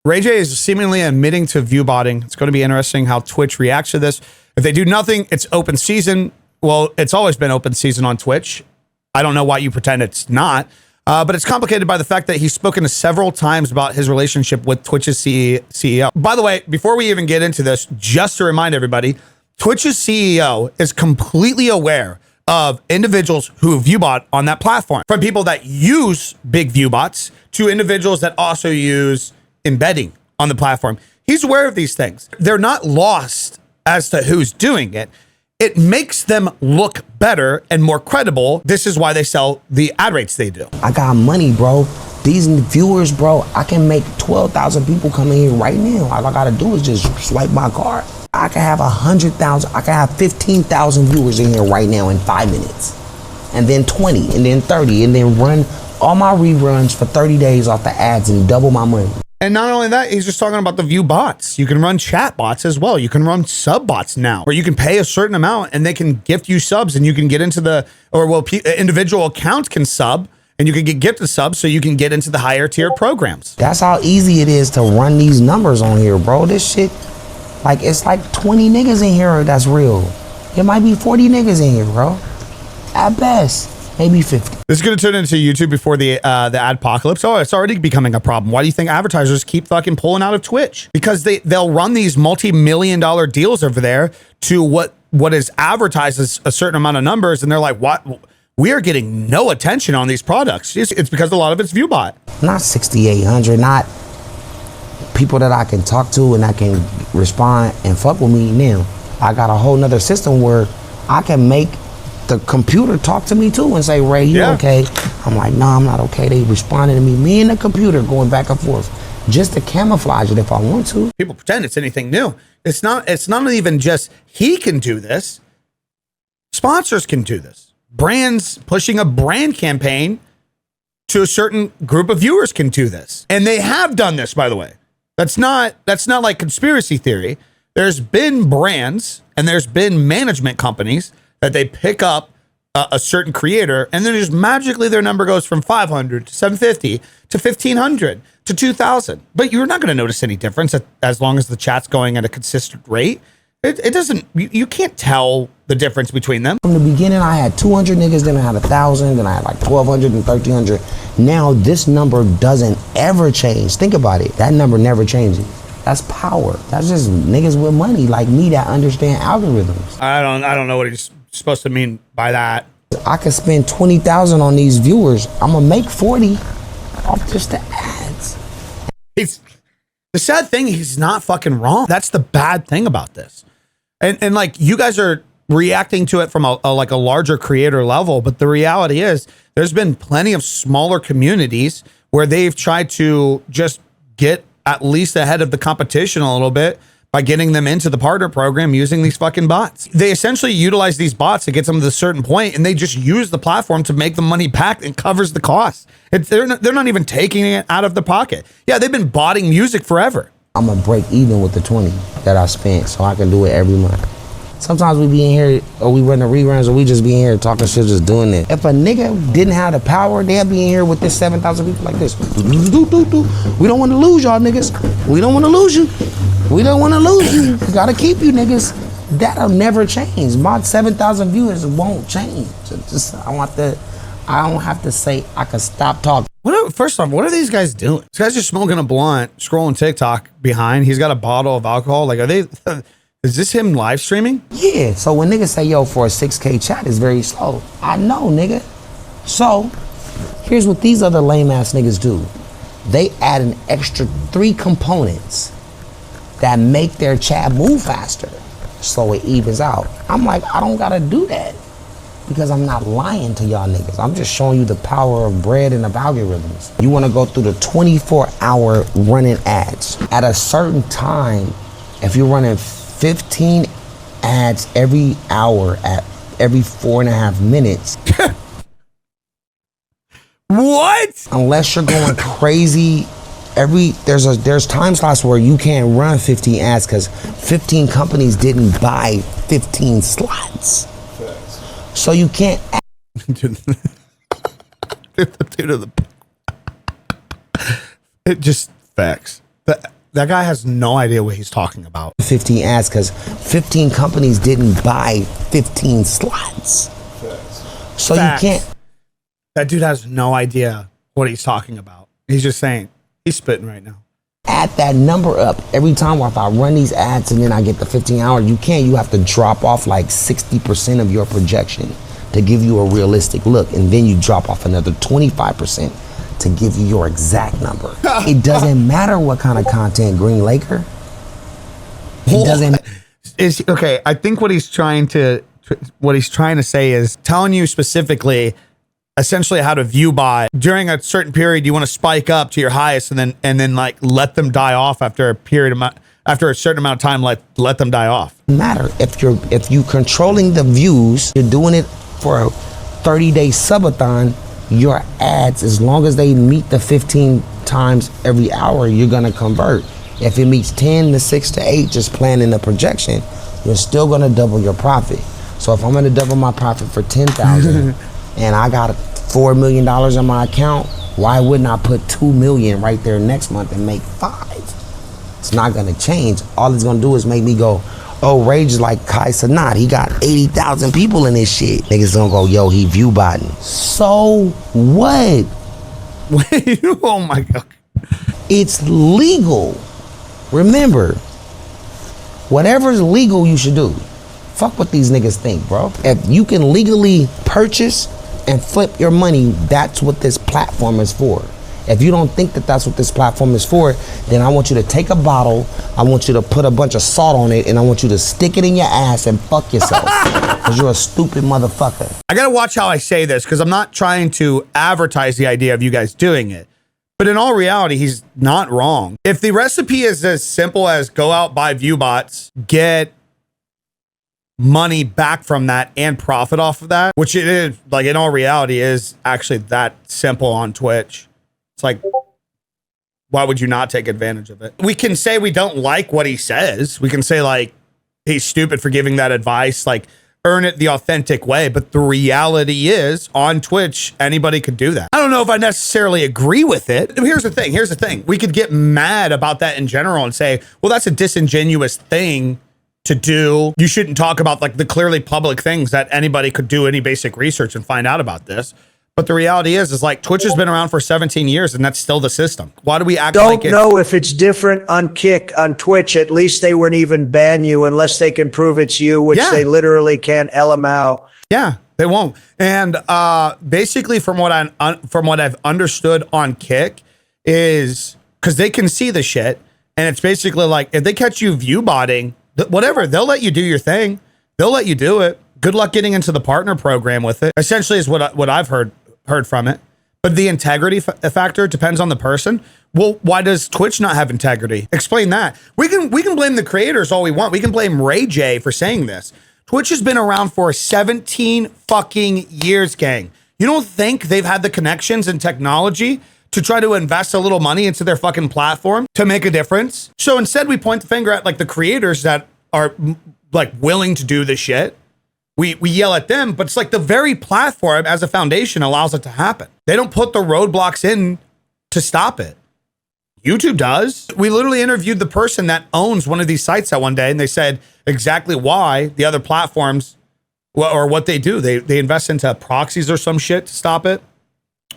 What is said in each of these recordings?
RayJ is seemingly admitting to viewbotting. It's going to be interesting how Twitch reacts to this. If they do nothing, it's open season. Well, it's always been open season on Twitch. I don't know why you pretend it's not. But it's complicated by the fact that he's spoken several times about his relationship with Twitch's CEO. By the way, before we even get into this, just to remind everybody, Twitch's CEO is completely aware of individuals who viewbot on that platform. From people that use big viewbots to individuals that also use embedding on the platform. He's aware of these things. They're not lost as to who's doing it. It makes them look better and more credible. This is why they sell the ad rates they do. I got money, bro. These viewers, bro, I can make 12,000 people come in here right now. All I gotta do is just swipe my card. I can have 100,000, I can have 15,000 viewers in here right now in 5 minutes. And then 20, and then 30, and then run all my reruns for 30 days off the ads and double my money. And not only that, he's just talking about the Viewbots. You can run chat bots as well. You can run sub bots now, where you can pay a certain amount and they can gift you subs, and you can get into the, or well, individual accounts can sub and you can get gifted subs so you can get into the higher tier programs. That's how easy it is to run these numbers on here, bro. This shit, like, it's like 20 niggas in here that's real. It might be 40 niggas in here, bro. At best. Maybe 50. This is going to turn into YouTube before the adpocalypse. Oh, it's already becoming a problem. Why do you think advertisers keep fucking pulling out of Twitch? Because they'll run these multi-million-dollar deals over there to what is advertised as a certain amount of numbers, and they're like, what? We are getting no attention on these products. It's because a lot of it's Viewbot. Not 6,800, not people that I can talk to and I can respond and fuck with me now. I got a whole nother system where I can make the computer talk to me too and say, Ray, you okay? I'm like, no, I'm not okay. They responded to me. Me and the computer going back and forth just to camouflage it if I want to. People pretend it's anything new. It's not even just he can do this. Sponsors can do this. Brands pushing a brand campaign to a certain group of viewers can do this. And they have done this, by the way. That's not like conspiracy theory. There's been brands and there's been management companies that they pick up a certain creator, and then just magically their number goes from 500 to 750 to 1,500 to 2,000. But you're not going to notice any difference as long as the chat's going at a consistent rate. It doesn't, you can't tell the difference between them. From the beginning, I had 200 niggas, then I had 1,000, then I had like 1,200 and 1,300. Now this number doesn't ever change. Think about it. That number never changes. That's power. That's just niggas with money like me that understand algorithms. I don't know what he's supposed to mean by that. I could spend 20,000 on these viewers. I'm gonna make 40 off just the ads. The sad thing, he's not fucking wrong. That's the bad thing about this. And like, you guys are reacting to it from a larger creator level, but the reality is there's been plenty of smaller communities where they've tried to just get at least ahead of the competition a little bit by getting them into the partner program using these fucking bots. They essentially utilize these bots to get them to a certain point, and they just use the platform to make the money back and covers the cost. They're not even taking it out of the pocket. Yeah, they've been botting music forever. I'm gonna break even with the 20 that I spent so I can do it every month. Sometimes we be in here, or we run the reruns, or we just be in here talking shit, just doing it. If a nigga didn't have the power, they'd be in here with this 7,000 people like this. We don't want to lose y'all niggas. We don't want to lose you. We don't want to lose you. We gotta keep you niggas. That'll never change. My 7,000 viewers won't change. I don't have to say I can stop talking. First off, what are these guys doing? This guy's just smoking a blunt, scrolling TikTok behind. He's got a bottle of alcohol. Like, are they... Is this him live streaming? Yeah, so when niggas say, yo, for a 6K chat, it's very slow. I know, nigga. So, here's what these other lame ass niggas do. They add an extra 3 components that make their chat move faster, so it evens out. I'm like, I don't gotta do that because I'm not lying to y'all niggas. I'm just showing you the power of bread and of algorithms. You wanna go through the 24-hour running ads. At a certain time, if you're running 15 ads every hour at every 4.5 minutes. What? Unless you're going crazy, there's time slots where you can't run 15 ads because 15 companies didn't buy 15 slots. So you can't. It just facts. That guy has no idea what he's talking about. 15 ads because 15 companies didn't buy 15 slots. So Facts. you can't. That dude has no idea what he's talking about. He's just saying, he's spitting right now. Add that number up every time. Or if I run these ads and then I get the 15 hours, you can't. You have to drop off like 60% of your projection to give you a realistic look. And then you drop off another 25% to give you your exact number. It doesn't matter what kind of content, Green Laker. It doesn't. Okay, I think what he's trying to say is telling you specifically essentially how to view buy during a certain period. You want to spike up to your highest and then like let them die off after a certain amount of time. Let them die off. Matter if you controlling the views, you're doing it for a 30-day subathon. Your ads, as long as they meet the 15 times every hour, you're gonna convert. If it meets 10 to 6 to 8, just planning the projection, you're still gonna double your profit. So if I'm gonna double my profit for 10,000 and I got $4 million on my account, why wouldn't I put 2 million right there next month and make 5? It's not gonna change. All it's gonna do is make me go, oh, RayJ is like Kai Sanat. He got 80,000 people in this shit. Niggas gonna go, yo, he view botting. So what? Wait, oh my God. It's legal. Remember, whatever's legal, you should do. Fuck what these niggas think, bro. If you can legally purchase and flip your money, that's what this platform is for. If you don't think that that's what this platform is for, then I want you to take a bottle, I want you to put a bunch of salt on it, and I want you to stick it in your ass and fuck yourself. Because you're a stupid motherfucker. I gotta watch how I say this because I'm not trying to advertise the idea of you guys doing it. But in all reality, he's not wrong. If the recipe is as simple as go out, buy Viewbots, get money back from that and profit off of that, which it is, like in all reality is actually that simple on Twitch. It's like, why would you not take advantage of it? We can say we don't like what he says. We can say like, he's stupid for giving that advice, like earn it the authentic way. But the reality is on Twitch, anybody could do that. I don't know if I necessarily agree with it. Here's the thing. We could get mad about that in general and say, well, that's a disingenuous thing to do. You shouldn't talk about like the clearly public things that anybody could do any basic research and find out about this. But the reality is like Twitch has been around for 17 years and that's still the system. Why do we act like it? Don't know if it's different on Kick. On Twitch, at least they wouldn't even ban you unless they can prove it's you, which they literally can't. LMAO. Yeah, they won't. And basically from what I've understood on Kick is because they can see the shit. And it's basically like if they catch you view botting, whatever, they'll let you do your thing. They'll let you do it. Good luck getting into the partner program with it. Essentially is what I've heard from it. But the integrity factor depends on the person. Well, why does Twitch not have integrity? Explain that. We can blame the creators all we want. We can blame RayJ for saying this. Twitch has been around for 17 fucking years, gang. You don't think they've had the connections and technology to try to invest a little money into their fucking platform to make a difference? So instead we point the finger at like the creators that are like willing to do this shit. We yell at them, but it's like the very platform as a foundation allows it to happen. They don't put the roadblocks in to stop it. YouTube does. We literally interviewed the person that owns one of these sites that one day, and they said exactly why the other platforms or what they do. They invest into proxies or some shit to stop it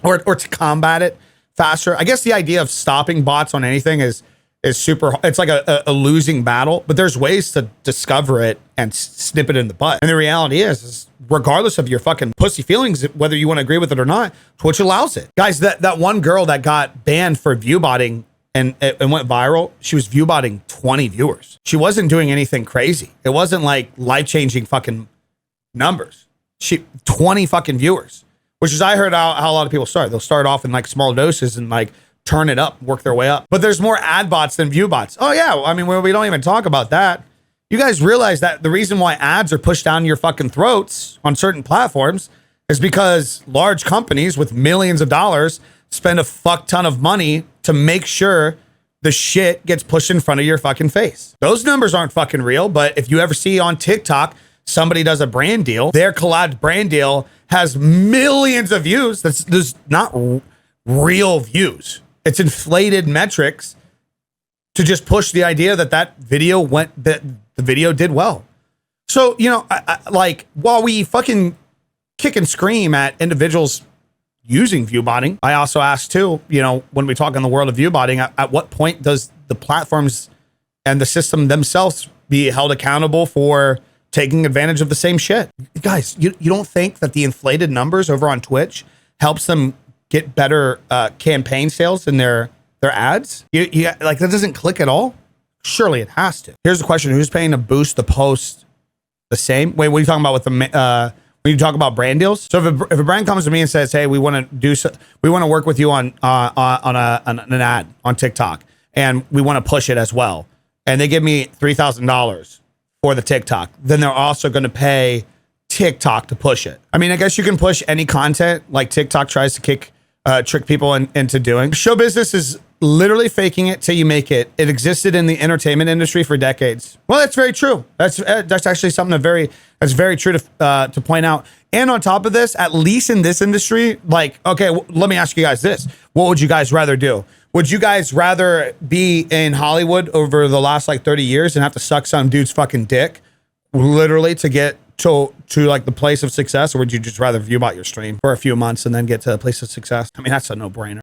or to combat it faster. I guess the idea of stopping bots on anything is super, it's like a losing battle, but there's ways to discover it and snip it in the butt. And the reality is regardless of your fucking pussy feelings, whether you want to agree with it or not, Twitch allows it. Guys, that one girl that got banned for viewbotting and went viral, she was viewbotting 20 viewers. She wasn't doing anything crazy. It wasn't like life-changing fucking numbers. 20 fucking viewers, which is, I heard how a lot of people start. They'll start off in like small doses and like turn it up, work their way up. But there's more ad bots than view bots. Oh yeah, I mean, we don't even talk about that. You guys realize that the reason why ads are pushed down your fucking throats on certain platforms is because large companies with millions of dollars spend a fuck ton of money to make sure the shit gets pushed in front of your fucking face. Those numbers aren't fucking real, but if you ever see on TikTok, somebody does a brand deal, their collabed brand deal has millions of views. There's not real views. It's inflated metrics to just push the idea that that the video did well. So, you know, like while we fucking kick and scream at individuals using viewbotting, I also ask too, you know, when we talk in the world of viewbotting, at what point does the platforms and the system themselves be held accountable for taking advantage of the same shit? Guys, you don't think that the inflated numbers over on Twitch helps them get better campaign sales in their ads? Like that doesn't click at all? Surely it has to. Here's the question: who's paying to boost the post the same? Wait, what are you talking about with the when you talk about brand deals? So if a brand comes to me and says, "Hey, we want to work with you on an ad on TikTok, and we want to push it as well," and they give me $3,000 for the TikTok, then they're also going to pay TikTok to push it. I mean, I guess you can push any content like TikTok tries to trick people into doing. Show business is literally faking it till you make it. It existed in the entertainment industry for decades. Well, that's very true. That's actually something that's very true to point out. And on top of this, at least in this industry, like, okay, let me ask you guys this. What would you guys rather do? Would you guys rather be in Hollywood over the last like 30 years and have to suck some dude's fucking dick literally to get to like the place of success? Or would you just rather Viewbot your stream for a few months and then get to a place of success? I mean, that's a no-brainer.